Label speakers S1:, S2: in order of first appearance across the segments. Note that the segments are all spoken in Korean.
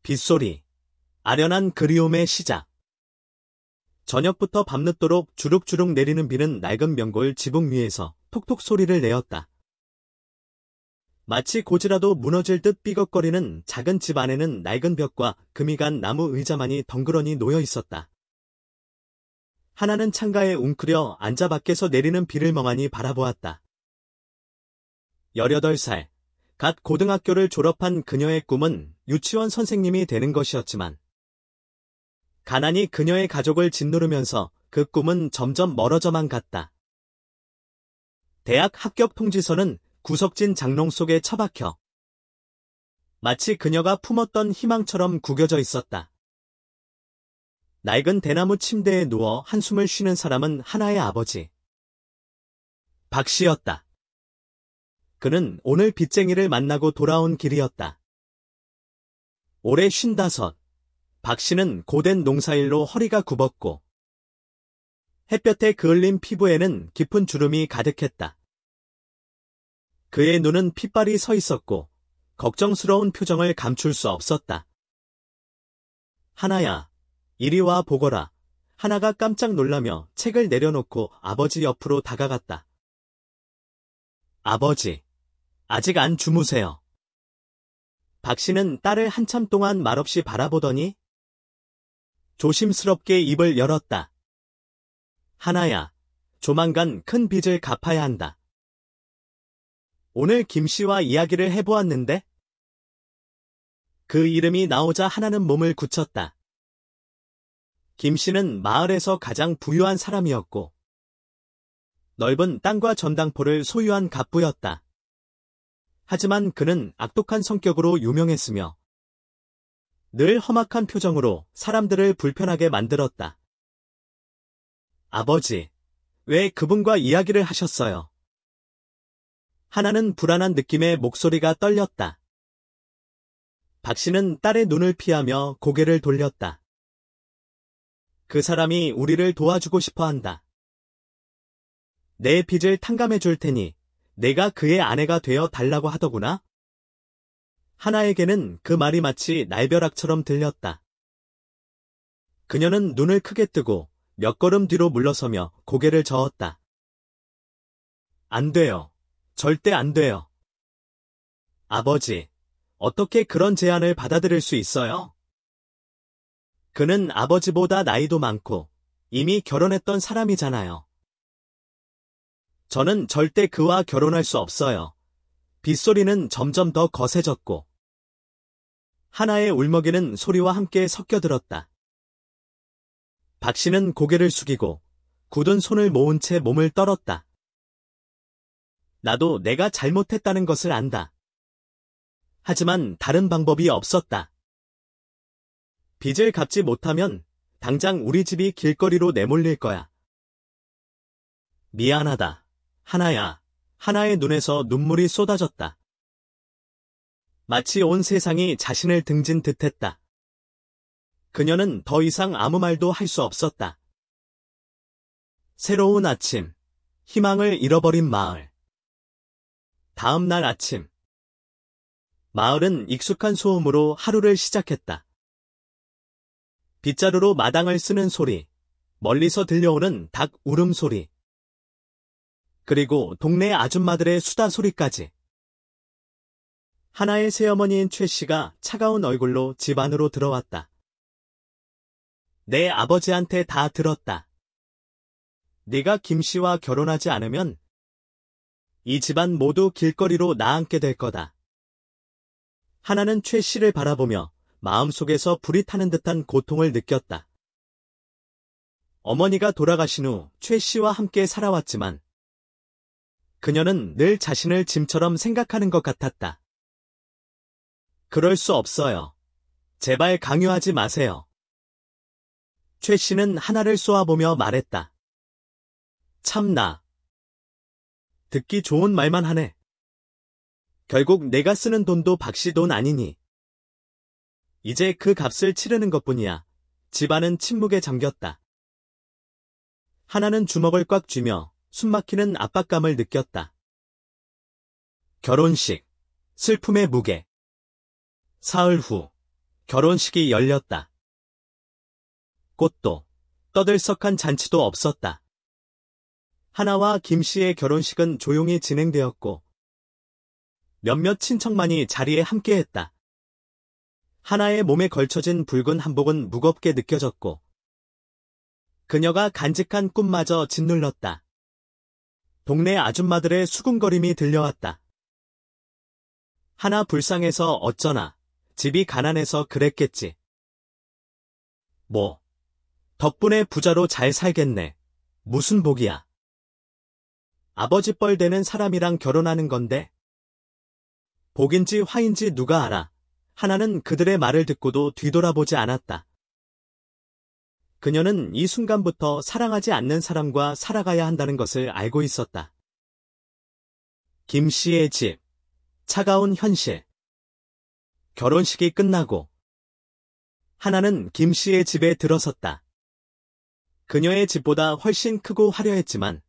S1: 빗소리, 아련한 그리움의 시작. 저녁부터 밤늦도록 주룩주룩 내리는 비는 낡은 명골 지붕 위에서 톡톡 소리를 내었다. 마치 고지라도 무너질 듯 삐걱거리는 작은 집 안에는 낡은 벽과 금이 간 나무 의자만이 덩그러니 놓여 있었다. 하나는 창가에 웅크려 앉아 밖에서 내리는 비를 멍하니 바라보았다. 18살, 갓 고등학교를 졸업한 그녀의 꿈은 유치원 선생님이 되는 것이었지만 가난이 그녀의 가족을 짓누르면서 그 꿈은 점점 멀어져만 갔다. 대학 합격 통지서는 구석진 장롱 속에 처박혀 마치 그녀가 품었던 희망처럼 구겨져 있었다. 낡은 대나무 침대에 누워 한숨을 쉬는 사람은 하나의 아버지. 박 씨였다. 그는 오늘 빚쟁이를 만나고 돌아온 길이었다. 올해 55. 박 씨는 고된 농사일로 허리가 굽었고 햇볕에 그을린 피부에는 깊은 주름이 가득했다. 그의 눈은 핏발이 서 있었고 걱정스러운 표정을 감출 수 없었다. 하나야, 이리 와 보거라. 하나가 깜짝 놀라며 책을 내려놓고 아버지 옆으로 다가갔다. 아버지, 아직 안 주무세요. 박 씨는 딸을 한참 동안 말없이 바라보더니 조심스럽게 입을 열었다. 하나야, 조만간 큰 빚을 갚아야 한다. 오늘 김 씨와 이야기를 해보았는데 그 이름이 나오자 하나는 몸을 굳혔다. 김 씨는 마을에서 가장 부유한 사람이었고 넓은 땅과 전당포를 소유한 갑부였다. 하지만 그는 악독한 성격으로 유명했으며 늘 험악한 표정으로 사람들을 불편하게 만들었다. 아버지, 왜 그분과 이야기를 하셨어요? 하나는 불안한 느낌에 목소리가 떨렸다. 박 씨는 딸의 눈을 피하며 고개를 돌렸다. 그 사람이 우리를 도와주고 싶어 한다. 내 빚을 탕감해 줄 테니 내가 그의 아내가 되어 달라고 하더구나. 하나에게는 그 말이 마치 날벼락처럼 들렸다. 그녀는 눈을 크게 뜨고 몇 걸음 뒤로 물러서며 고개를 저었다. 안 돼요. 절대 안 돼요. 아버지, 어떻게 그런 제안을 받아들일 수 있어요? 그는 아버지보다 나이도 많고 이미 결혼했던 사람이잖아요. 저는 절대 그와 결혼할 수 없어요. 빗소리는 점점 더 거세졌고 하나의 울먹이는 소리와 함께 섞여들었다. 박 씨는 고개를 숙이고 굳은 손을 모은 채 몸을 떨었다. 나도 내가 잘못했다는 것을 안다. 하지만 다른 방법이 없었다. 빚을 갚지 못하면 당장 우리 집이 길거리로 내몰릴 거야. 미안하다. 하나야. 하나의 눈에서 눈물이 쏟아졌다. 마치 온 세상이 자신을 등진 듯했다. 그녀는 더 이상 아무 말도 할 수 없었다. 새로운 아침. 희망을 잃어버린 마을. 다음 날 아침. 마을은 익숙한 소음으로 하루를 시작했다. 빗자루로 마당을 쓰는 소리, 멀리서 들려오는 닭 울음소리, 그리고 동네 아줌마들의 수다 소리까지. 하나의 새어머니인 최 씨가 차가운 얼굴로 집 안으로 들어왔다. 내 아버지한테 다 들었다. 네가 김 씨와 결혼하지 않으면 이 집안 모두 길거리로 나앉게 될 거다. 하나는 최 씨를 바라보며 마음속에서 불이 타는 듯한 고통을 느꼈다. 어머니가 돌아가신 후 최 씨와 함께 살아왔지만 그녀는 늘 자신을 짐처럼 생각하는 것 같았다. 그럴 수 없어요. 제발 강요하지 마세요. 최 씨는 하나를 쏘아보며 말했다. 참나. 듣기 좋은 말만 하네. 결국 내가 쓰는 돈도 박 씨 돈 아니니. 이제 그 값을 치르는 것뿐이야. 집안은 침묵에 잠겼다. 하나는 주먹을 꽉 쥐며 숨막히는 압박감을 느꼈다. 결혼식, 슬픔의 무게. 사흘 후, 결혼식이 열렸다. 꽃도 떠들썩한 잔치도 없었다. 하나와 김씨의 결혼식은 조용히 진행되었고 몇몇 친척만이 자리에 함께했다. 하나의 몸에 걸쳐진 붉은 한복은 무겁게 느껴졌고 그녀가 간직한 꿈마저 짓눌렀다. 동네 아줌마들의 수군거림이 들려왔다. 하나 불쌍해서 어쩌나, 집이 가난해서 그랬겠지. 뭐, 덕분에 부자로 잘 살겠네. 무슨 복이야. 아버지 뻘 되는 사람이랑 결혼하는 건데. 복인지 화인지 누가 알아. 하나는 그들의 말을 듣고도 뒤돌아보지 않았다. 그녀는 이 순간부터 사랑하지 않는 사람과 살아가야 한다는 것을 알고 있었다. 김 씨의 집, 차가운 현실. 결혼식이 끝나고 하나는 김 씨의 집에 들어섰다. 그녀의 집보다 훨씬 크고 화려했지만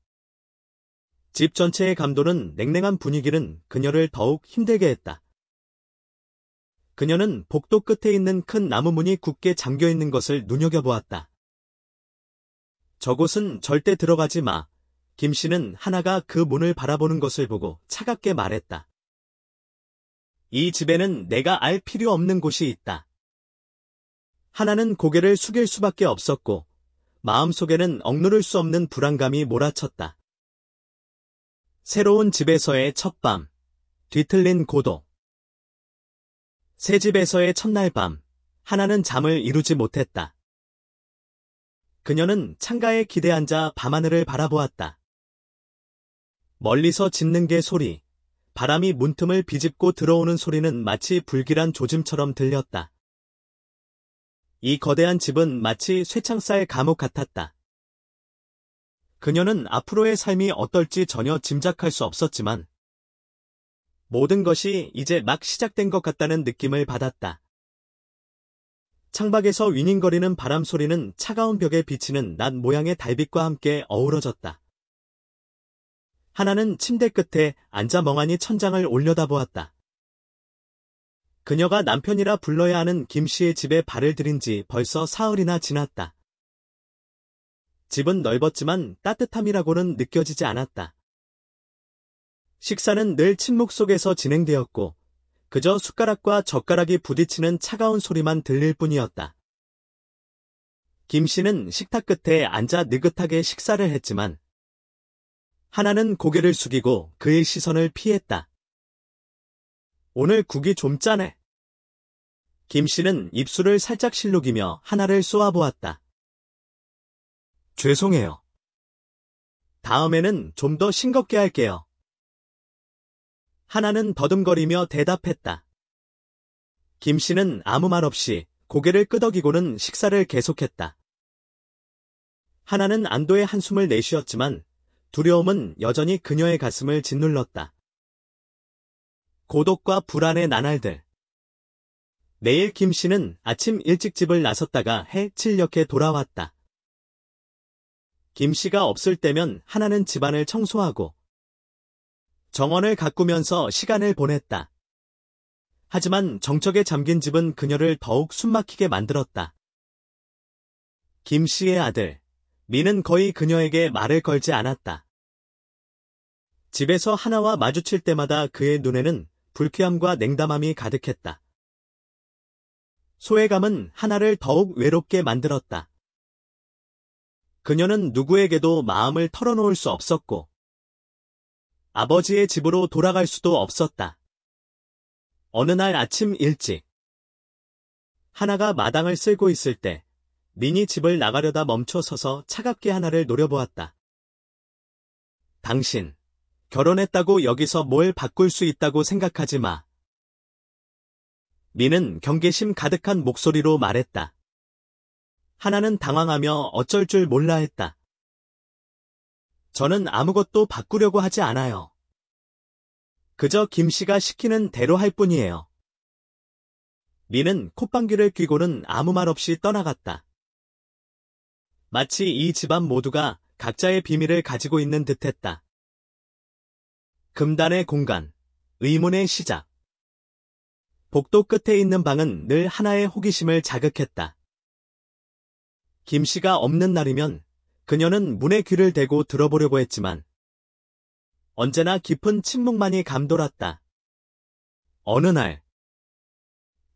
S1: 집 전체의 감도는 냉랭한 분위기는 그녀를 더욱 힘들게 했다. 그녀는 복도 끝에 있는 큰 나무 문이 굳게 잠겨 있는 것을 눈여겨보았다. 저곳은 절대 들어가지 마. 김 씨는 하나가 그 문을 바라보는 것을 보고 차갑게 말했다. 이 집에는 내가 알 필요 없는 곳이 있다. 하나는 고개를 숙일 수밖에 없었고 마음속에는 억누를 수 없는 불안감이 몰아쳤다. 새로운 집에서의 첫밤, 뒤틀린 고독. 새 집에서의 첫날 밤, 하나는 잠을 이루지 못했다. 그녀는 창가에 기대 앉아 밤하늘을 바라보았다. 멀리서 짖는 개 소리, 바람이 문틈을 비집고 들어오는 소리는 마치 불길한 조짐처럼 들렸다. 이 거대한 집은 마치 쇠창살 감옥 같았다. 그녀는 앞으로의 삶이 어떨지 전혀 짐작할 수 없었지만 모든 것이 이제 막 시작된 것 같다는 느낌을 받았다. 창밖에서 위닝거리는 바람 소리는 차가운 벽에 비치는 낫 모양의 달빛과 함께 어우러졌다. 하나는 침대 끝에 앉아 멍하니 천장을 올려다보았다. 그녀가 남편이라 불러야 하는 김 씨의 집에 발을 들인 지 벌써 사흘이나 지났다. 집은 넓었지만 따뜻함이라고는 느껴지지 않았다. 식사는 늘 침묵 속에서 진행되었고 그저 숟가락과 젓가락이 부딪히는 차가운 소리만 들릴 뿐이었다. 김 씨는 식탁 끝에 앉아 느긋하게 식사를 했지만 하나는 고개를 숙이고 그의 시선을 피했다. 오늘 국이 좀 짜네. 김 씨는 입술을 살짝 실룩이며 하나를 쏘아보았다. 죄송해요. 다음에는 좀 더 싱겁게 할게요. 하나는 더듬거리며 대답했다. 김 씨는 아무 말 없이 고개를 끄덕이고는 식사를 계속했다. 하나는 안도의 한숨을 내쉬었지만 두려움은 여전히 그녀의 가슴을 짓눌렀다. 고독과 불안의 나날들. 매일 김 씨는 아침 일찍 집을 나섰다가 해 칠녘에 돌아왔다. 김 씨가 없을 때면 하나는 집안을 청소하고 정원을 가꾸면서 시간을 보냈다. 하지만 정적에 잠긴 집은 그녀를 더욱 숨막히게 만들었다. 김 씨의 아들, 미는 거의 그녀에게 말을 걸지 않았다. 집에서 하나와 마주칠 때마다 그의 눈에는 불쾌함과 냉담함이 가득했다. 소외감은 하나를 더욱 외롭게 만들었다. 그녀는 누구에게도 마음을 털어놓을 수 없었고 아버지의 집으로 돌아갈 수도 없었다. 어느 날 아침 일찍 하나가 마당을 쓸고 있을 때 민이 집을 나가려다 멈춰 서서 차갑게 하나를 노려보았다. 당신, 결혼했다고 여기서 뭘 바꿀 수 있다고 생각하지 마. 민은 경계심 가득한 목소리로 말했다. 하나는 당황하며 어쩔 줄 몰라 했다. 저는 아무것도 바꾸려고 하지 않아요. 그저 김 씨가 시키는 대로 할 뿐이에요. 민은 콧방귀를 뀌고는 아무 말 없이 떠나갔다. 마치 이 집안 모두가 각자의 비밀을 가지고 있는 듯했다. 금단의 공간, 의문의 시작. 복도 끝에 있는 방은 늘 하나의 호기심을 자극했다. 김 씨가 없는 날이면 그녀는 문에 귀를 대고 들어보려고 했지만 언제나 깊은 침묵만이 감돌았다. 어느 날,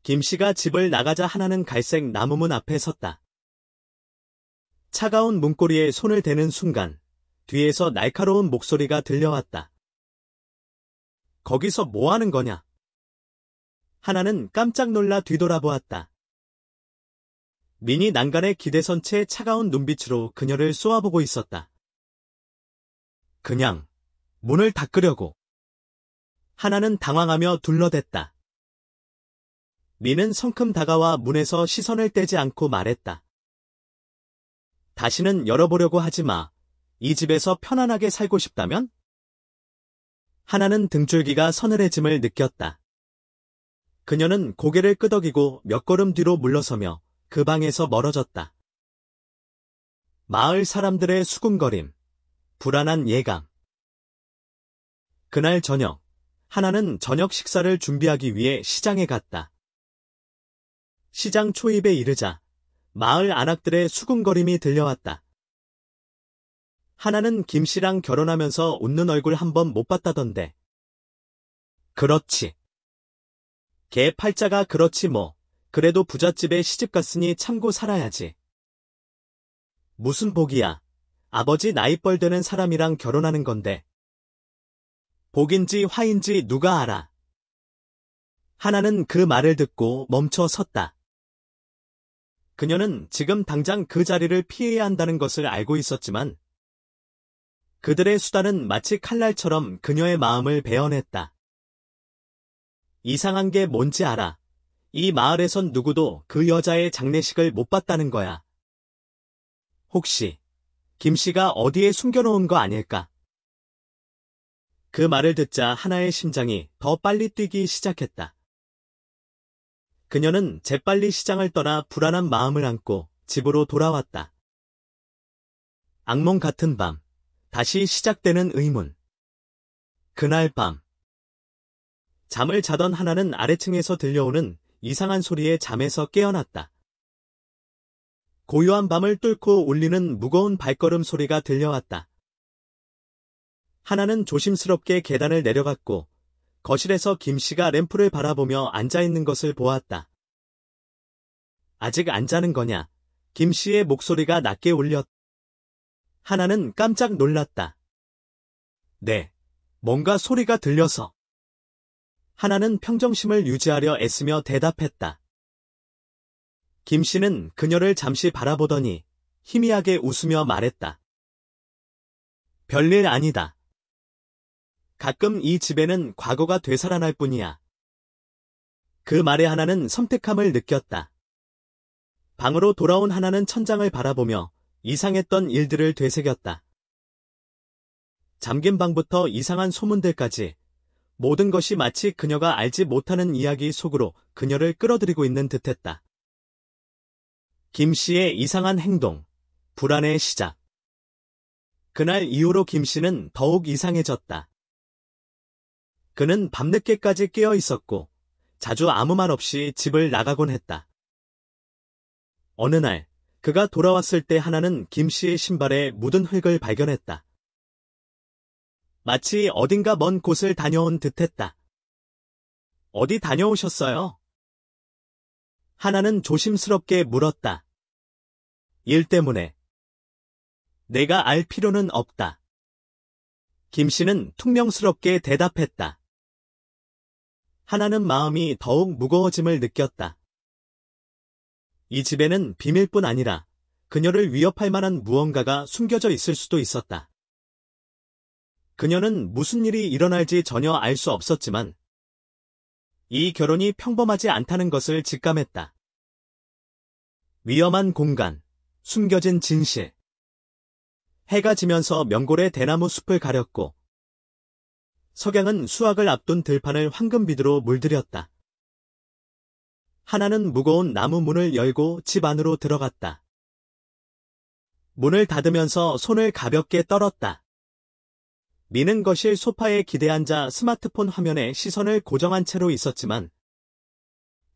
S1: 김 씨가 집을 나가자 하나는 갈색 나무문 앞에 섰다. 차가운 문고리에 손을 대는 순간 뒤에서 날카로운 목소리가 들려왔다. 거기서 뭐 하는 거냐? 하나는 깜짝 놀라 뒤돌아보았다. 민이 난간에 기대선 채 차가운 눈빛으로 그녀를 쏘아보고 있었다. 그냥 문을 닫으려고. 하나는 당황하며 둘러댔다. 민은 성큼 다가와 문에서 시선을 떼지 않고 말했다. 다시는 열어보려고 하지 마. 이 집에서 편안하게 살고 싶다면? 하나는 등줄기가 서늘해짐을 느꼈다. 그녀는 고개를 끄덕이고 몇 걸음 뒤로 물러서며 그 방에서 멀어졌다. 마을 사람들의 수군거림, 불안한 예감. 그날 저녁, 하나는 저녁 식사를 준비하기 위해 시장에 갔다. 시장 초입에 이르자 마을 안악들의 수군거림이 들려왔다. 하나는 김 씨랑 결혼하면서 웃는 얼굴 한 번 못 봤다던데. 그렇지. 개 팔자가 그렇지 뭐. 그래도 부잣집에 시집갔으니 참고 살아야지. 무슨 복이야. 아버지 나이뻘 되는 사람이랑 결혼하는 건데. 복인지 화인지 누가 알아. 하나는 그 말을 듣고 멈춰 섰다. 그녀는 지금 당장 그 자리를 피해야 한다는 것을 알고 있었지만 그들의 수단은 마치 칼날처럼 그녀의 마음을 베어냈다. 이상한 게 뭔지 알아. 이 마을에선 누구도 그 여자의 장례식을 못 봤다는 거야. 혹시 김 씨가 어디에 숨겨놓은 거 아닐까? 그 말을 듣자 하나의 심장이 더 빨리 뛰기 시작했다. 그녀는 재빨리 시장을 떠나 불안한 마음을 안고 집으로 돌아왔다. 악몽 같은 밤, 다시 시작되는 의문. 그날 밤, 잠을 자던 하나는 아래층에서 들려오는 이상한 소리에 잠에서 깨어났다. 고요한 밤을 뚫고 울리는 무거운 발걸음 소리가 들려왔다. 하나는 조심스럽게 계단을 내려갔고 거실에서 김 씨가 램프를 바라보며 앉아있는 것을 보았다. 아직 안 자는 거냐? 김 씨의 목소리가 낮게 울렸다. 하나는 깜짝 놀랐다. 네, 뭔가 소리가 들려서. 하나는 평정심을 유지하려 애쓰며 대답했다. 김 씨는 그녀를 잠시 바라보더니 희미하게 웃으며 말했다. 별일 아니다. 가끔 이 집에는 과거가 되살아날 뿐이야. 그 말에 하나는 섬뜩함을 느꼈다. 방으로 돌아온 하나는 천장을 바라보며 이상했던 일들을 되새겼다. 잠긴 방부터 이상한 소문들까지 모든 것이 마치 그녀가 알지 못하는 이야기 속으로 그녀를 끌어들이고 있는 듯했다. 김 씨의 이상한 행동, 불안의 시작. 그날 이후로 김 씨는 더욱 이상해졌다. 그는 밤늦게까지 깨어 있었고 자주 아무 말 없이 집을 나가곤 했다. 어느 날 그가 돌아왔을 때 하나는 김 씨의 신발에 묻은 흙을 발견했다. 마치 어딘가 먼 곳을 다녀온 듯했다. 어디 다녀오셨어요? 하나는 조심스럽게 물었다. 일 때문에. 내가 알 필요는 없다. 김 씨는 퉁명스럽게 대답했다. 하나는 마음이 더욱 무거워짐을 느꼈다. 이 집에는 비밀뿐 아니라 그녀를 위협할 만한 무언가가 숨겨져 있을 수도 있었다. 그녀는 무슨 일이 일어날지 전혀 알 수 없었지만 이 결혼이 평범하지 않다는 것을 직감했다. 위험한 공간, 숨겨진 진실. 해가 지면서 명골의 대나무 숲을 가렸고 석양은 수확을 앞둔 들판을 황금비두로 물들였다. 하나는 무거운 나무 문을 열고 집 안으로 들어갔다. 문을 닫으면서 손을 가볍게 떨었다. 미는 거실 소파에 기대앉아 스마트폰 화면에 시선을 고정한 채로 있었지만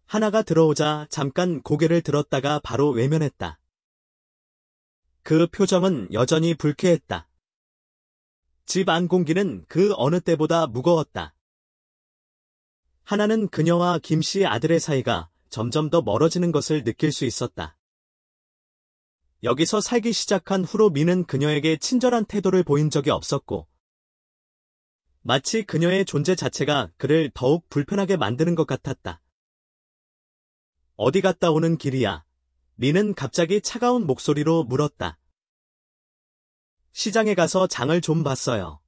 S1: 하나가 들어오자 잠깐 고개를 들었다가 바로 외면했다. 그 표정은 여전히 불쾌했다. 집 안 공기는 그 어느 때보다 무거웠다. 하나는 그녀와 김씨 아들의 사이가 점점 더 멀어지는 것을 느낄 수 있었다. 여기서 살기 시작한 후로 미는 그녀에게 친절한 태도를 보인 적이 없었고, 마치 그녀의 존재 자체가 그를 더욱 불편하게 만드는 것 같았다. 어디 갔다 오는 길이야? 미는 갑자기 차가운 목소리로 물었다. 시장에 가서 장을 좀 봤어요.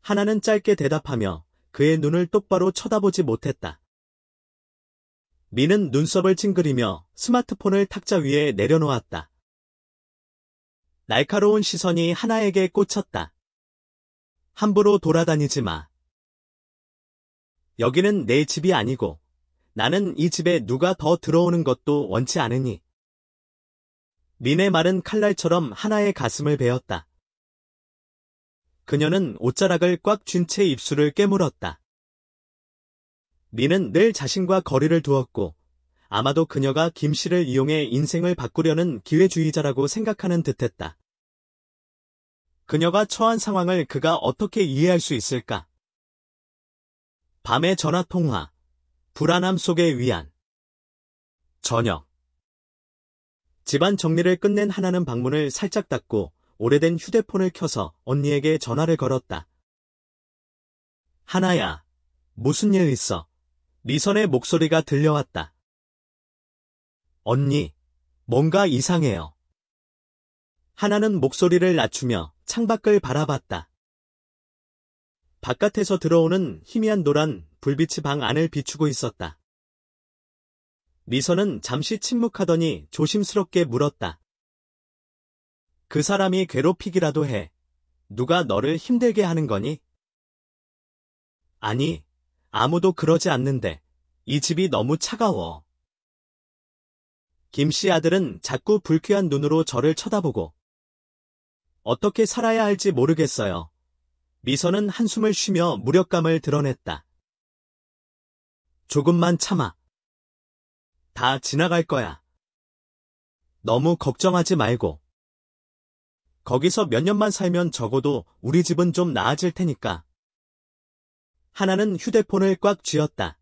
S1: 하나는 짧게 대답하며 그의 눈을 똑바로 쳐다보지 못했다. 미는 눈썹을 찡그리며 스마트폰을 탁자 위에 내려놓았다. 날카로운 시선이 하나에게 꽂혔다. 함부로 돌아다니지 마. 여기는 내 집이 아니고 나는 이 집에 누가 더 들어오는 것도 원치 않으니. 민의 말은 칼날처럼 하나의 가슴을 베었다. 그녀는 옷자락을 꽉 쥔 채 입술을 깨물었다. 민은 늘 자신과 거리를 두었고 아마도 그녀가 김씨를 이용해 인생을 바꾸려는 기회주의자라고 생각하는 듯했다. 그녀가 처한 상황을 그가 어떻게 이해할 수 있을까? 밤의 전화통화, 불안함 속의 위안. 저녁. 집안 정리를 끝낸 하나는 방문을 살짝 닫고 오래된 휴대폰을 켜서 언니에게 전화를 걸었다. 하나야, 무슨 일 있어? 미선의 목소리가 들려왔다. 언니, 뭔가 이상해요. 하나는 목소리를 낮추며 창밖을 바라봤다. 바깥에서 들어오는 희미한 노란 불빛이 방 안을 비추고 있었다. 미선은 잠시 침묵하더니 조심스럽게 물었다. 그 사람이 괴롭히기라도 해. 누가 너를 힘들게 하는 거니? 아니, 아무도 그러지 않는데 이 집이 너무 차가워. 김씨 아들은 자꾸 불쾌한 눈으로 저를 쳐다보고 어떻게 살아야 할지 모르겠어요. 미선은 한숨을 쉬며 무력감을 드러냈다. 조금만 참아. 다 지나갈 거야. 너무 걱정하지 말고. 거기서 몇 년만 살면 적어도 우리 집은 좀 나아질 테니까. 하나는 휴대폰을 꽉 쥐었다.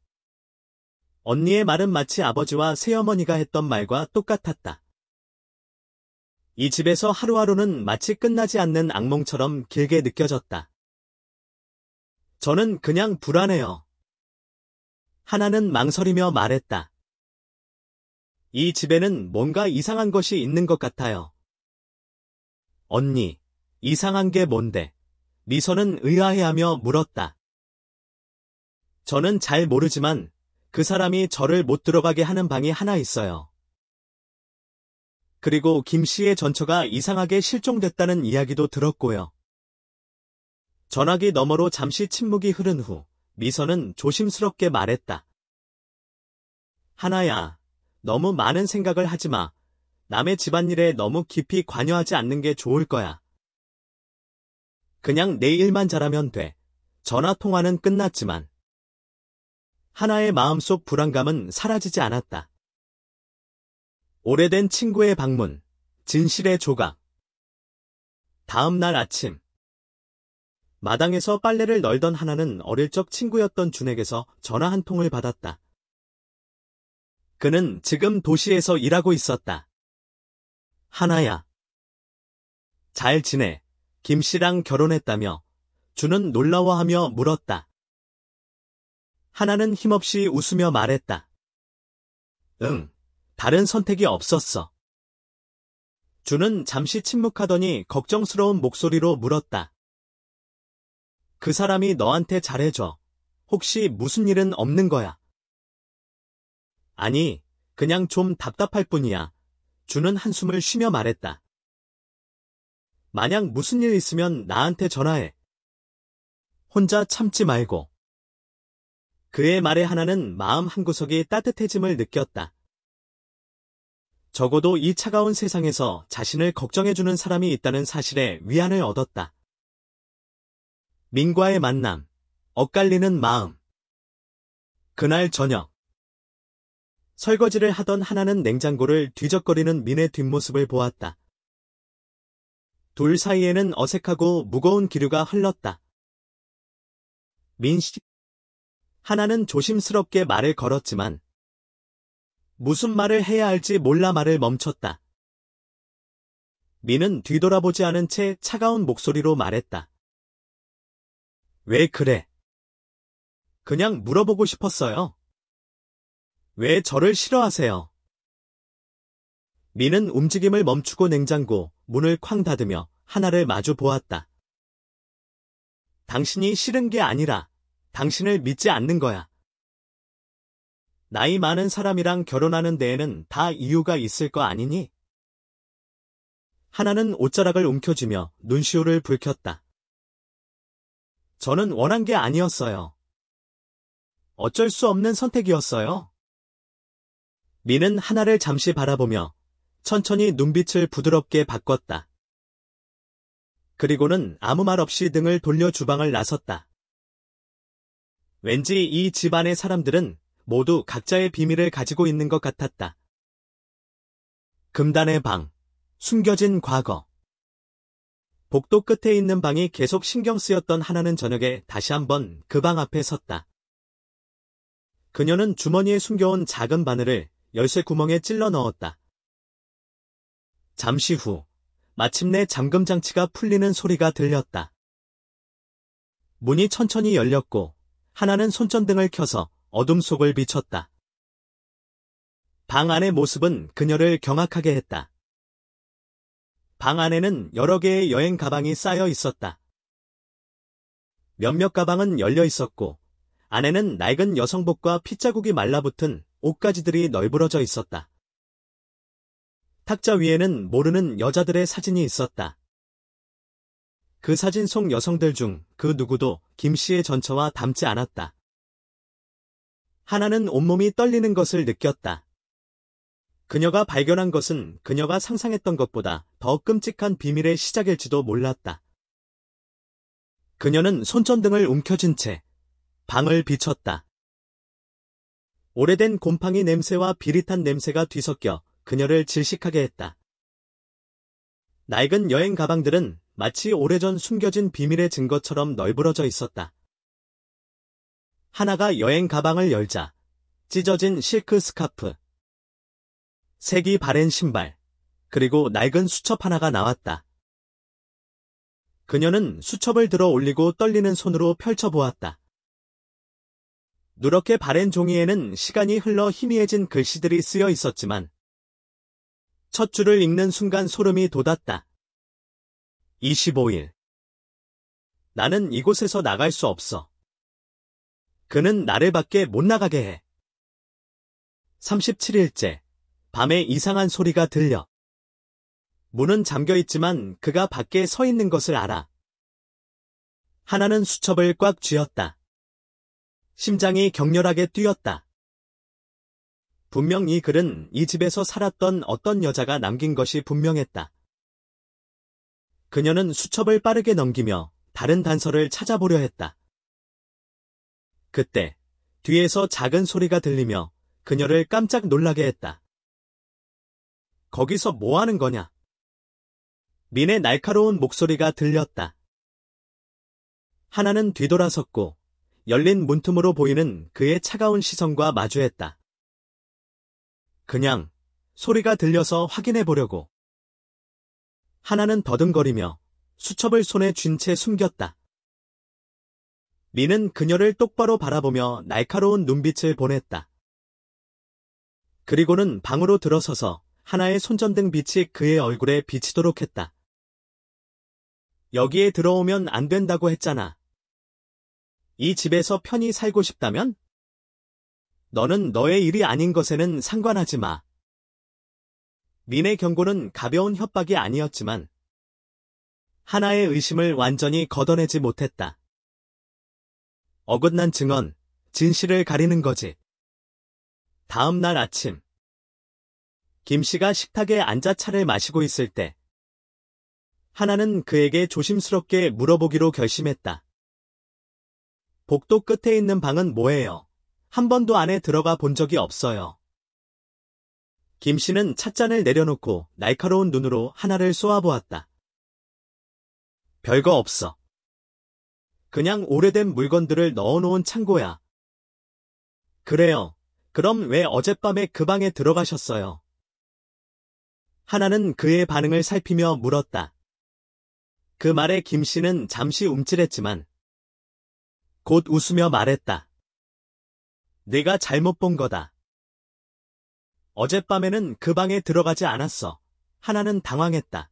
S1: 언니의 말은 마치 아버지와 새어머니가 했던 말과 똑같았다. 이 집에서 하루하루는 마치 끝나지 않는 악몽처럼 길게 느껴졌다. 저는 그냥 불안해요. 하나는 망설이며 말했다. 이 집에는 뭔가 이상한 것이 있는 것 같아요. 언니, 이상한 게 뭔데? 미선은 의아해하며 물었다. 저는 잘 모르지만 그 사람이 저를 못 들어가게 하는 방이 하나 있어요. 그리고 김 씨의 전처가 이상하게 실종됐다는 이야기도 들었고요. 전화기 너머로 잠시 침묵이 흐른 후 미선은 조심스럽게 말했다. 하나야, 너무 많은 생각을 하지 마. 남의 집안일에 너무 깊이 관여하지 않는 게 좋을 거야. 그냥 내 일만 잘하면 돼. 전화통화는 끝났지만. 하나의 마음속 불안감은 사라지지 않았다. 오래된 친구의 방문, 진실의 조각. 다음 날 아침. 마당에서 빨래를 널던 하나는 어릴 적 친구였던 준에게서 전화 한 통을 받았다. 그는 지금 도시에서 일하고 있었다. 하나야. 잘 지내. 김씨랑 결혼했다며. 준은 놀라워하며 물었다. 하나는 힘없이 웃으며 말했다. 응, 다른 선택이 없었어. 준은 잠시 침묵하더니 걱정스러운 목소리로 물었다. 그 사람이 너한테 잘해줘. 혹시 무슨 일은 없는 거야? 아니, 그냥 좀 답답할 뿐이야. 준은 한숨을 쉬며 말했다. 만약 무슨 일 있으면 나한테 전화해. 혼자 참지 말고. 그의 말에 하나는 마음 한구석이 따뜻해짐을 느꼈다. 적어도 이 차가운 세상에서 자신을 걱정해주는 사람이 있다는 사실에 위안을 얻었다. 민과의 만남, 엇갈리는 마음. 그날 저녁. 설거지를 하던 하나는 냉장고를 뒤적거리는 민의 뒷모습을 보았다. 둘 사이에는 어색하고 무거운 기류가 흘렀다. 민 씨. 하나는 조심스럽게 말을 걸었지만 무슨 말을 해야 할지 몰라 말을 멈췄다. 민은 뒤돌아보지 않은 채 차가운 목소리로 말했다. 왜 그래? 그냥 물어보고 싶었어요. 왜 저를 싫어하세요? 민은 움직임을 멈추고 냉장고 문을 쾅 닫으며 하나를 마주 보았다. 당신이 싫은 게 아니라 당신을 믿지 않는 거야. 나이 많은 사람이랑 결혼하는 데에는 다 이유가 있을 거 아니니? 하나는 옷자락을 움켜쥐며 눈시울을 붉혔다. 저는 원한 게 아니었어요. 어쩔 수 없는 선택이었어요. 민은 하나를 잠시 바라보며 천천히 눈빛을 부드럽게 바꿨다. 그리고는 아무 말 없이 등을 돌려 주방을 나섰다. 왠지 이 집안의 사람들은 모두 각자의 비밀을 가지고 있는 것 같았다. 금단의 방, 숨겨진 과거. 복도 끝에 있는 방이 계속 신경 쓰였던 하나는 저녁에 다시 한번 그 방 앞에 섰다. 그녀는 주머니에 숨겨온 작은 바늘을 열쇠 구멍에 찔러 넣었다. 잠시 후 마침내 잠금 장치가 풀리는 소리가 들렸다. 문이 천천히 열렸고 하나는 손전등을 켜서 어둠 속을 비췄다. 방 안의 모습은 그녀를 경악하게 했다. 방 안에는 여러 개의 여행 가방이 쌓여 있었다. 몇몇 가방은 열려 있었고 안에는 낡은 여성복과 핏자국이 말라붙은 옷가지들이 널브러져 있었다. 탁자 위에는 모르는 여자들의 사진이 있었다. 그 사진 속 여성들 중 그 누구도 김 씨의 전처와 닮지 않았다. 하나는 온몸이 떨리는 것을 느꼈다. 그녀가 발견한 것은 그녀가 상상했던 것보다 더 끔찍한 비밀의 시작일지도 몰랐다. 그녀는 손전등을 움켜쥔 채 방을 비췄다. 오래된 곰팡이 냄새와 비릿한 냄새가 뒤섞여 그녀를 질식하게 했다. 낡은 여행 가방들은 마치 오래전 숨겨진 비밀의 증거처럼 널브러져 있었다. 하나가 여행 가방을 열자 찢어진 실크 스카프, 색이 바랜 신발, 그리고 낡은 수첩 하나가 나왔다. 그녀는 수첩을 들어 올리고 떨리는 손으로 펼쳐보았다. 누렇게 바랜 종이에는 시간이 흘러 희미해진 글씨들이 쓰여 있었지만 첫 줄을 읽는 순간 소름이 돋았다. 25일. 나는 이곳에서 나갈 수 없어. 그는 나를 밖에 못 나가게 해. 37일째. 밤에 이상한 소리가 들려. 문은 잠겨 있지만 그가 밖에 서 있는 것을 알아. 하나는 수첩을 꽉 쥐었다. 심장이 격렬하게 뛰었다. 분명 이 글은 이 집에서 살았던 어떤 여자가 남긴 것이 분명했다. 그녀는 수첩을 빠르게 넘기며 다른 단서를 찾아보려 했다. 그때 뒤에서 작은 소리가 들리며 그녀를 깜짝 놀라게 했다. 거기서 뭐 하는 거냐? 민의 날카로운 목소리가 들렸다. 하나는 뒤돌아섰고 열린 문틈으로 보이는 그의 차가운 시선과 마주했다. 그냥 소리가 들려서 확인해 보려고. 하나는 더듬거리며 수첩을 손에 쥔 채 숨겼다. 민은 그녀를 똑바로 바라보며 날카로운 눈빛을 보냈다. 그리고는 방으로 들어서서 하나의 손전등 빛이 그의 얼굴에 비치도록 했다. 여기에 들어오면 안 된다고 했잖아. 이 집에서 편히 살고 싶다면? 너는 너의 일이 아닌 것에는 상관하지 마. 민의 경고는 가벼운 협박이 아니었지만 하나의 의심을 완전히 걷어내지 못했다. 어긋난 증언, 진실을 가리는 거지. 다음 날 아침 김 씨가 식탁에 앉아 차를 마시고 있을 때 하나는 그에게 조심스럽게 물어보기로 결심했다. 복도 끝에 있는 방은 뭐예요? 한 번도 안에 들어가 본 적이 없어요. 김 씨는 찻잔을 내려놓고 날카로운 눈으로 하나를 쏘아보았다. 별거 없어. 그냥 오래된 물건들을 넣어놓은 창고야. 그래요. 그럼 왜 어젯밤에 그 방에 들어가셨어요? 하나는 그의 반응을 살피며 물었다. 그 말에 김 씨는 잠시 움찔했지만 곧 웃으며 말했다. 네가 잘못 본 거다. 어젯밤에는 그 방에 들어가지 않았어. 하나는 당황했다.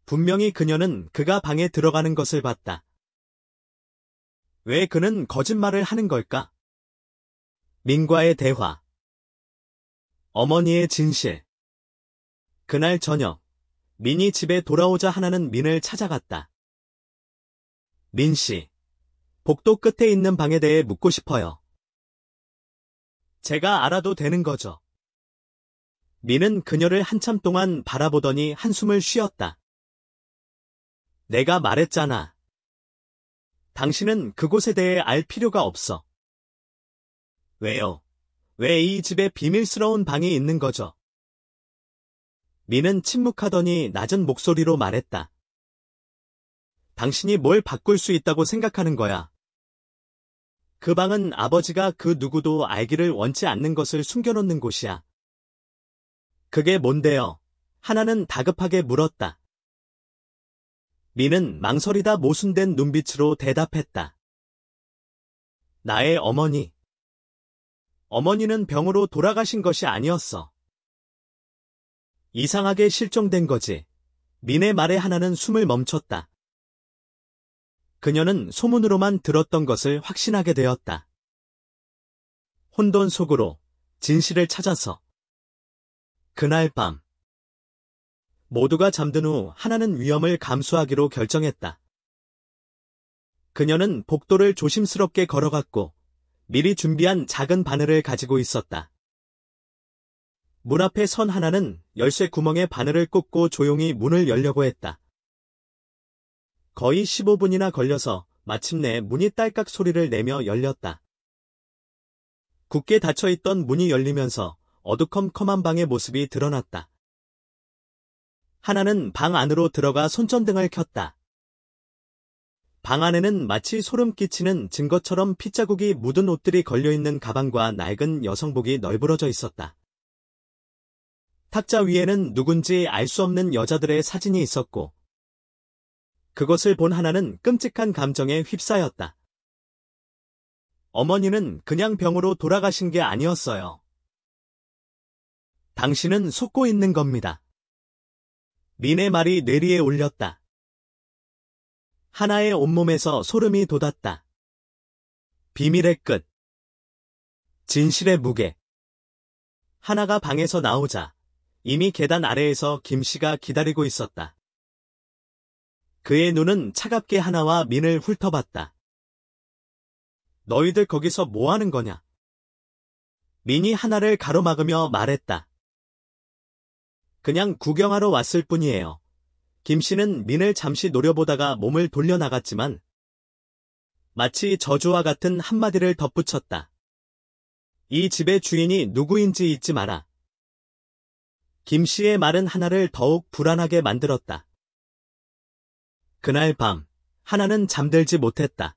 S1: 분명히 그녀는 그가 방에 들어가는 것을 봤다. 왜 그는 거짓말을 하는 걸까? 민과의 대화. 어머니의 진실. 그날 저녁, 민이 집에 돌아오자 하나는 민을 찾아갔다. 민 씨, 복도 끝에 있는 방에 대해 묻고 싶어요. 제가 알아도 되는 거죠. 민은 그녀를 한참 동안 바라보더니 한숨을 쉬었다. 내가 말했잖아. 당신은 그곳에 대해 알 필요가 없어. 왜요? 왜 이 집에 비밀스러운 방이 있는 거죠? 민은 침묵하더니 낮은 목소리로 말했다. 당신이 뭘 바꿀 수 있다고 생각하는 거야. 그 방은 아버지가 그 누구도 알기를 원치 않는 것을 숨겨놓는 곳이야. 그게 뭔데요? 하나는 다급하게 물었다. 민은 망설이다 모순된 눈빛으로 대답했다. 나의 어머니. 어머니는 병으로 돌아가신 것이 아니었어. 이상하게 실종된 거지. 민의 말에 하나는 숨을 멈췄다. 그녀는 소문으로만 들었던 것을 확신하게 되었다. 혼돈 속으로 진실을 찾아서. 그날 밤 모두가 잠든 후 하나는 위험을 감수하기로 결정했다. 그녀는 복도를 조심스럽게 걸어갔고 미리 준비한 작은 바늘을 가지고 있었다. 문 앞에 선 하나는 열쇠 구멍에 바늘을 꽂고 조용히 문을 열려고 했다. 거의 15분이나 걸려서 마침내 문이 딸깍 소리를 내며 열렸다. 굳게 닫혀있던 문이 열리면서 어두컴컴한 방의 모습이 드러났다. 하나는 방 안으로 들어가 손전등을 켰다. 방 안에는 마치 소름 끼치는 증거처럼 핏자국이 묻은 옷들이 걸려있는 가방과 낡은 여성복이 널브러져 있었다. 탁자 위에는 누군지 알 수 없는 여자들의 사진이 있었고 그것을 본 하나는 끔찍한 감정에 휩싸였다. 어머니는 그냥 병으로 돌아가신 게 아니었어요. 당신은 속고 있는 겁니다. 민의 말이 뇌리에 울렸다. 하나의 온몸에서 소름이 돋았다. 비밀의 끝. 진실의 무게. 하나가 방에서 나오자 이미 계단 아래에서 김 씨가 기다리고 있었다. 그의 눈은 차갑게 하나와 민을 훑어봤다. 너희들 거기서 뭐 하는 거냐? 민이 하나를 가로막으며 말했다. 그냥 구경하러 왔을 뿐이에요. 김 씨는 민을 잠시 노려보다가 몸을 돌려나갔지만 마치 저주와 같은 한마디를 덧붙였다. 이 집의 주인이 누구인지 잊지 마라. 김 씨의 말은 하나를 더욱 불안하게 만들었다. 그날 밤, 하나는 잠들지 못했다.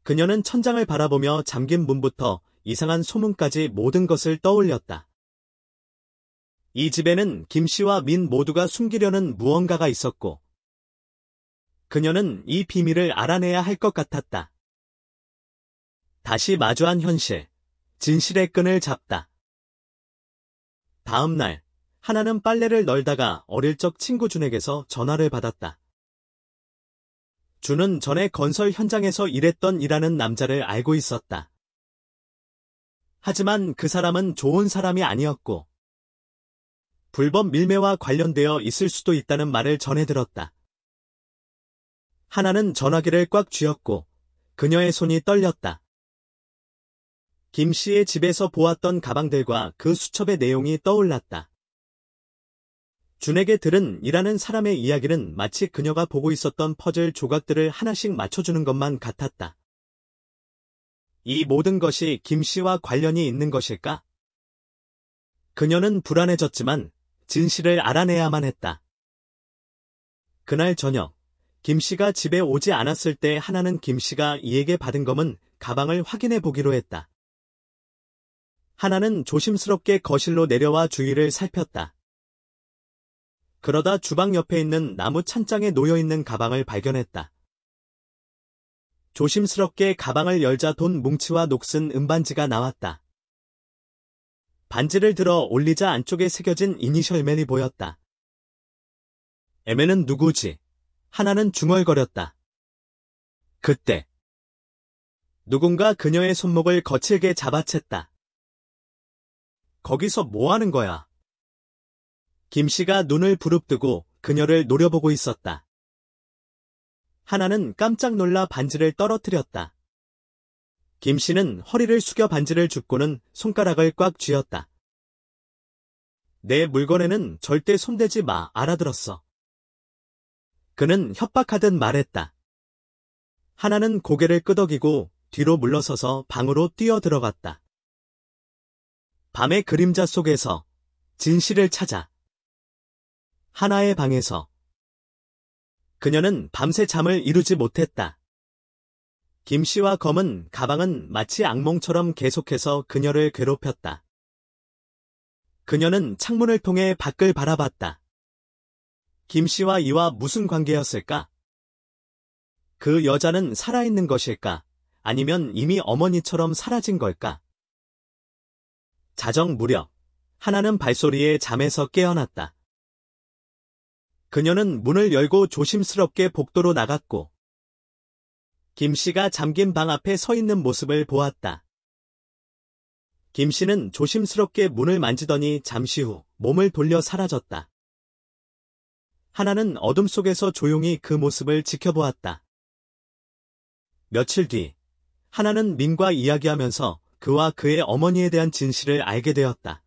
S1: 그녀는 천장을 바라보며 잠긴 문부터 이상한 소문까지 모든 것을 떠올렸다. 이 집에는 김 씨와 민 모두가 숨기려는 무언가가 있었고, 그녀는 이 비밀을 알아내야 할 것 같았다. 다시 마주한 현실, 진실의 끈을 잡다. 다음 날, 하나는 빨래를 널다가 어릴 적 친구 준에게서 전화를 받았다. 준은 전에 건설 현장에서 일했던 이라는 남자를 알고 있었다. 하지만 그 사람은 좋은 사람이 아니었고, 불법 밀매와 관련되어 있을 수도 있다는 말을 전해 들었다. 하나는 전화기를 꽉 쥐었고, 그녀의 손이 떨렸다. 김 씨의 집에서 보았던 가방들과 그 수첩의 내용이 떠올랐다. 준에게 들은 이라는 사람의 이야기는 마치 그녀가 보고 있었던 퍼즐 조각들을 하나씩 맞춰주는 것만 같았다. 이 모든 것이 김 씨와 관련이 있는 것일까? 그녀는 불안해졌지만 진실을 알아내야만 했다. 그날 저녁, 김씨가 집에 오지 않았을 때 하나는 김씨가 이에게 받은 검은 가방을 확인해 보기로 했다. 하나는 조심스럽게 거실로 내려와 주위를 살폈다. 그러다 주방 옆에 있는 나무 찬장에 놓여있는 가방을 발견했다. 조심스럽게 가방을 열자 돈 뭉치와 녹슨 은반지가 나왔다. 반지를 들어 올리자 안쪽에 새겨진 이니셜맨이 보였다. 애매는 누구지? 하나는 중얼거렸다. 그때 누군가 그녀의 손목을 거칠게 잡아챘다. 거기서 뭐 하는 거야? 김씨가 눈을 부릅뜨고 그녀를 노려보고 있었다. 하나는 깜짝 놀라 반지를 떨어뜨렸다. 김씨는 허리를 숙여 반지를 줍고는 손가락을 꽉 쥐었다. 내 물건에는 절대 손대지 마, 알아들었어. 그는 협박하듯 말했다. 하나는 고개를 끄덕이고 뒤로 물러서서 방으로 뛰어들어갔다. 밤의 그림자 속에서 진실을 찾아. 하나의 방에서 그녀는 밤새 잠을 이루지 못했다. 김씨와 검은 가방은 마치 악몽처럼 계속해서 그녀를 괴롭혔다. 그녀는 창문을 통해 밖을 바라봤다. 김씨와 이와 무슨 관계였을까? 그 여자는 살아있는 것일까? 아니면 이미 어머니처럼 사라진 걸까? 자정 무렵, 하나는 발소리에 잠에서 깨어났다. 그녀는 문을 열고 조심스럽게 복도로 나갔고, 김씨가 잠긴 방 앞에 서 있는 모습을 보았다. 김씨는 조심스럽게 문을 만지더니 잠시 후 몸을 돌려 사라졌다. 하나는 어둠 속에서 조용히 그 모습을 지켜보았다. 며칠 뒤, 하나는 민과 이야기하면서 그와 그의 어머니에 대한 진실을 알게 되었다.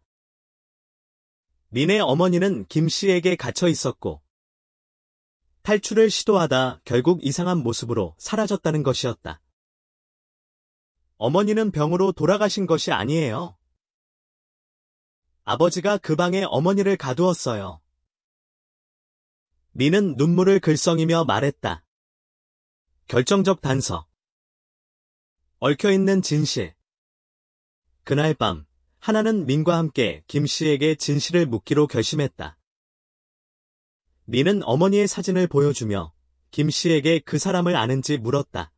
S1: 민의 어머니는 김씨에게 갇혀 있었고, 탈출을 시도하다 결국 이상한 모습으로 사라졌다는 것이었다. 어머니는 병으로 돌아가신 것이 아니에요. 아버지가 그 방에 어머니를 가두었어요. 민은 눈물을 글썽이며 말했다. 결정적 단서. 얽혀있는 진실. 그날 밤, 하나는 민과 함께 김씨에게 진실을 묻기로 결심했다. 민은 어머니의 사진을 보여주며 김씨에게 그 사람을 아는지 물었다.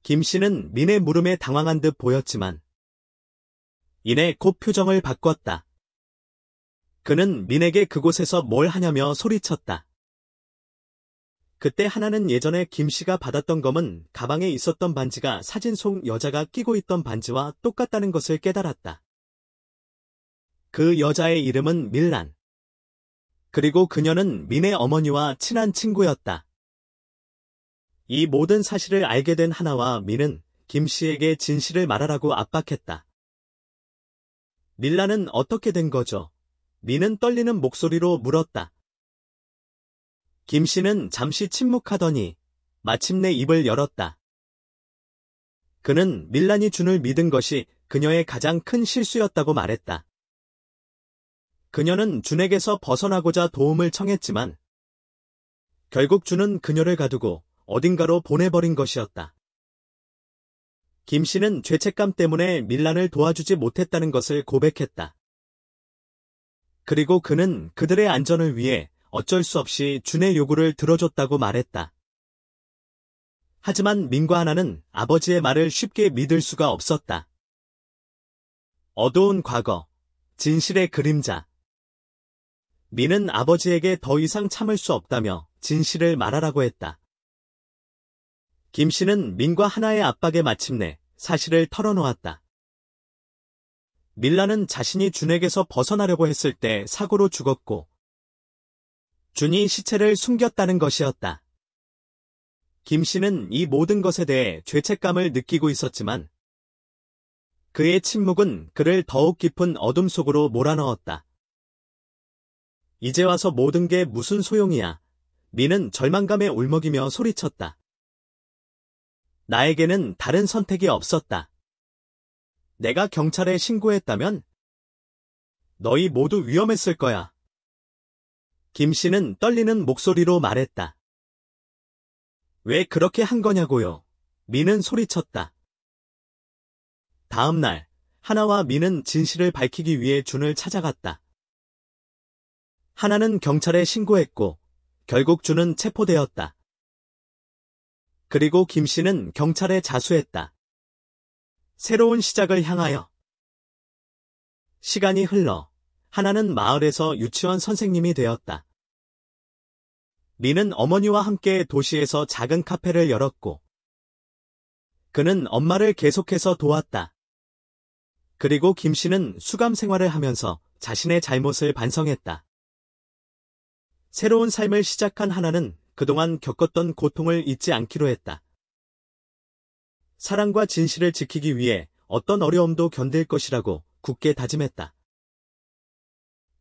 S1: 김씨는 민의 물음에 당황한 듯 보였지만 이내 곧 표정을 바꿨다. 그는 민에게 그곳에서 뭘 하냐며 소리쳤다. 그때 하나는 예전에 김씨가 받았던 검은 가방에 있었던 반지가 사진 속 여자가 끼고 있던 반지와 똑같다는 것을 깨달았다. 그 여자의 이름은 밀란. 그리고 그녀는 민의 어머니와 친한 친구였다. 이 모든 사실을 알게 된 하나와 민은 김씨에게 진실을 말하라고 압박했다. 밀란은 어떻게 된 거죠? 민은 떨리는 목소리로 물었다. 김씨는 잠시 침묵하더니 마침내 입을 열었다. 그는 밀란이 준을 믿은 것이 그녀의 가장 큰 실수였다고 말했다. 그녀는 준에게서 벗어나고자 도움을 청했지만 결국 준은 그녀를 가두고 어딘가로 보내버린 것이었다. 김씨는 죄책감 때문에 밀란을 도와주지 못했다는 것을 고백했다. 그리고 그는 그들의 안전을 위해 어쩔 수 없이 준의 요구를 들어줬다고 말했다. 하지만 민과 하나는 아버지의 말을 쉽게 믿을 수가 없었다. 어두운 과거, 진실의 그림자. 민은 아버지에게 더 이상 참을 수 없다며 진실을 말하라고 했다. 김씨는 민과 하나의 압박에 마침내 사실을 털어놓았다. 밀란은 자신이 준에게서 벗어나려고 했을 때 사고로 죽었고 준이 시체를 숨겼다는 것이었다. 김씨는 이 모든 것에 대해 죄책감을 느끼고 있었지만 그의 침묵은 그를 더욱 깊은 어둠 속으로 몰아넣었다. 이제 와서 모든 게 무슨 소용이야. 민은 절망감에 울먹이며 소리쳤다. 나에게는 다른 선택이 없었다. 내가 경찰에 신고했다면 너희 모두 위험했을 거야. 김 씨는 떨리는 목소리로 말했다. 왜 그렇게 한 거냐고요? 미는 소리쳤다. 다음 날, 하나와 미는 진실을 밝히기 위해 준을 찾아갔다. 하나는 경찰에 신고했고, 결국 준은 체포되었다. 그리고 김 씨는 경찰에 자수했다. 새로운 시작을 향하여. 시간이 흘러 하나는 마을에서 유치원 선생님이 되었다. 미는 어머니와 함께 도시에서 작은 카페를 열었고, 그는 엄마를 계속해서 도왔다. 그리고 김 씨는 수감 생활을 하면서 자신의 잘못을 반성했다. 새로운 삶을 시작한 하나는 그동안 겪었던 고통을 잊지 않기로 했다. 사랑과 진실을 지키기 위해 어떤 어려움도 견딜 것이라고 굳게 다짐했다.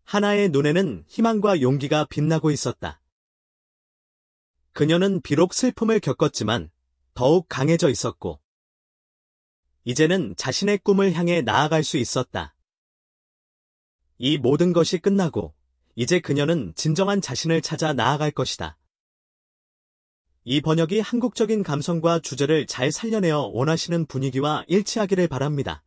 S1: 하나의 눈에는 희망과 용기가 빛나고 있었다. 그녀는 비록 슬픔을 겪었지만 더욱 강해져 있었고, 이제는 자신의 꿈을 향해 나아갈 수 있었다. 이 모든 것이 끝나고 이제 그녀는 진정한 자신을 찾아 나아갈 것이다. 이 번역이 한국적인 감성과 주제를 잘 살려내어 원하시는 분위기와 일치하기를 바랍니다.